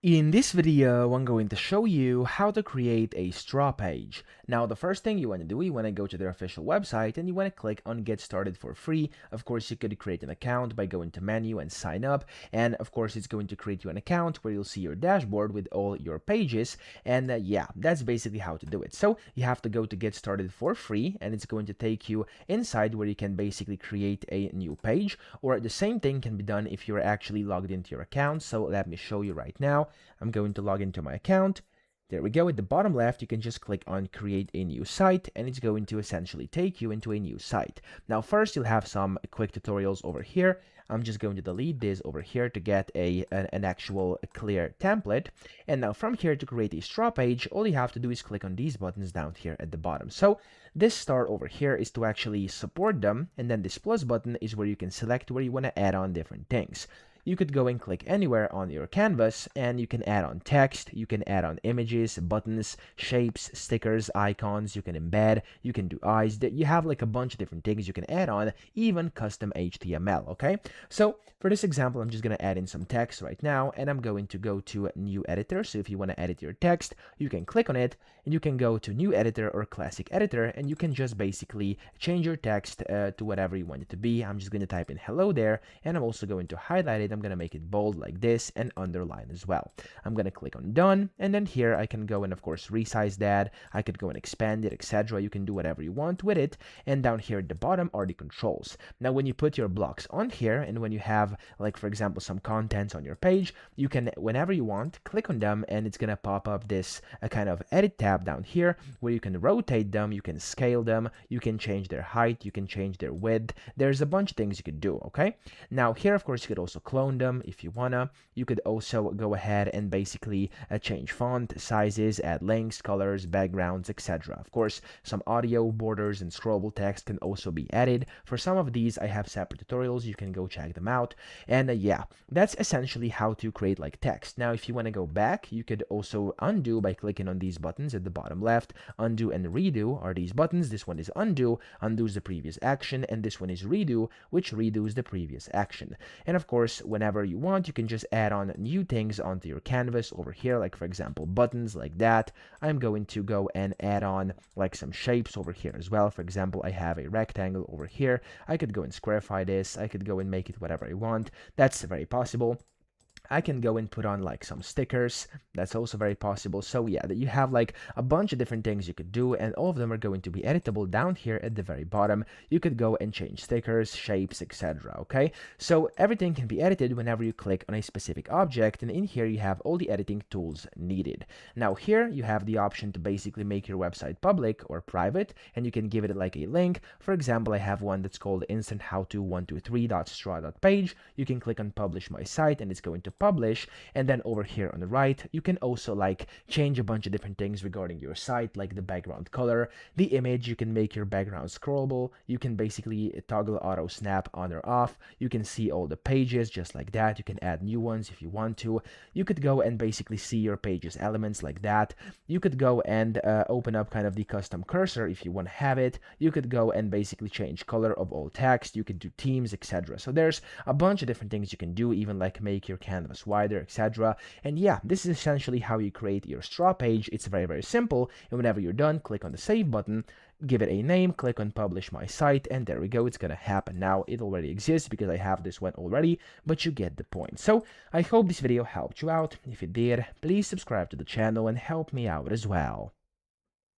In this video, I'm going to show you how to create a straw page. Now, the first thing you want to do, you want to go to their official website and you want to click on Get Started for free. Of course, you could create an account by going to menu and sign up. And of course, it's going to create you an account where you'll see your dashboard with all your pages. And yeah, that's basically how to do it. So you have to go to Get Started for free, and it's going to take you inside where you can basically create a new page, or the same thing can be done if you're actually logged into your account. So let me show you right now. I'm going to log into my account. There we go. At the bottom left, you can just click on create a new site, and it's going to essentially take you into a new site. Now, first, you'll have some quick tutorials over here. I'm just going to delete this over here to get an actual clear template. And now from here, to create a straw page, all you have to do is click on these buttons down here at the bottom. So this star over here is to actually support them, and then this plus button is where you can select where you want to add on different things. You could go and click anywhere on your canvas, and you can add on text, you can add on images, buttons, shapes, stickers, icons, you can embed, you can do eyes. You have like a bunch of different things you can add on, even custom HTML, okay? So for this example, I'm just going to add in some text right now, and I'm going to go to new editor. So if you want to edit your text, you can click on it, and you can go to new editor or classic editor, and you can just basically change your text to whatever you want it to be. I'm just going to type in hello there, and I'm also going to highlight it. I'm going to make it bold like this and underline as well. I'm going to click on done, and then here I can go and of course resize that. I could go and expand it, etc. You can do whatever you want with it. And down here at the bottom are the controls. Now when you put your blocks on here, and when you have, like, for example, some contents on your page, you can, whenever you want, click on them, and it's going to pop up this kind of edit tab down here where you can rotate them, you can scale them, you can change their height, you can change their width. There's a bunch of things you could do. Okay, now here of course you could also clone them if you wanna. You could also go ahead and basically change font sizes, add links, colors, backgrounds, etc. Of course, some audio, borders, and scrollable text can also be added. For some of these, I have separate tutorials. You can go check them out. And yeah, that's essentially how to create like text. Now, if you want to go back, you could also undo by clicking on these buttons at the bottom left. Undo and redo are these buttons. This one is undo, undoes the previous action, and this one is redo, which redoes the previous action. And of course, whenever you want, you can just add on new things onto your canvas over here, like for example buttons like that. I'm going to go and add on like some shapes over here as well. For example, I have a rectangle over here. I could go and squarify this. I could go and make it whatever I want. That's very possible. I can go and put on like some stickers. That's also very possible. So yeah, that you have like a bunch of different things you could do, and all of them are going to be editable down here at the very bottom. You could go and change stickers, shapes, etc. Okay, so everything can be edited whenever you click on a specific object, and in here you have all the editing tools needed. Now here you have the option to basically make your website public or private, and you can give it like a link. For example, I have one that's called instanthowto123.straw.page. You can click on publish my site, and it's going to publish. And then over here on the right, you can also like change a bunch of different things regarding your site, like the background color, the image. You can make your background scrollable. You can basically toggle auto snap on or off. You can see all the pages just like that. You can add new ones if you want to. You could go and basically see your pages elements like that. You could go and open up kind of the custom cursor if you want to have it. You could go and basically change color of all text. You could do themes, etc. So there's a bunch of different things you can do, even like make your canvas wider, etc. And yeah, this is essentially how you create your straw page. It's very, very simple. And whenever you're done, click on the save button, give it a name, click on publish my site, and there we go. It's gonna happen now. It already exists because I have this one already, but you get the point. So I hope this video helped you out. If it did, please subscribe to the channel and help me out as well.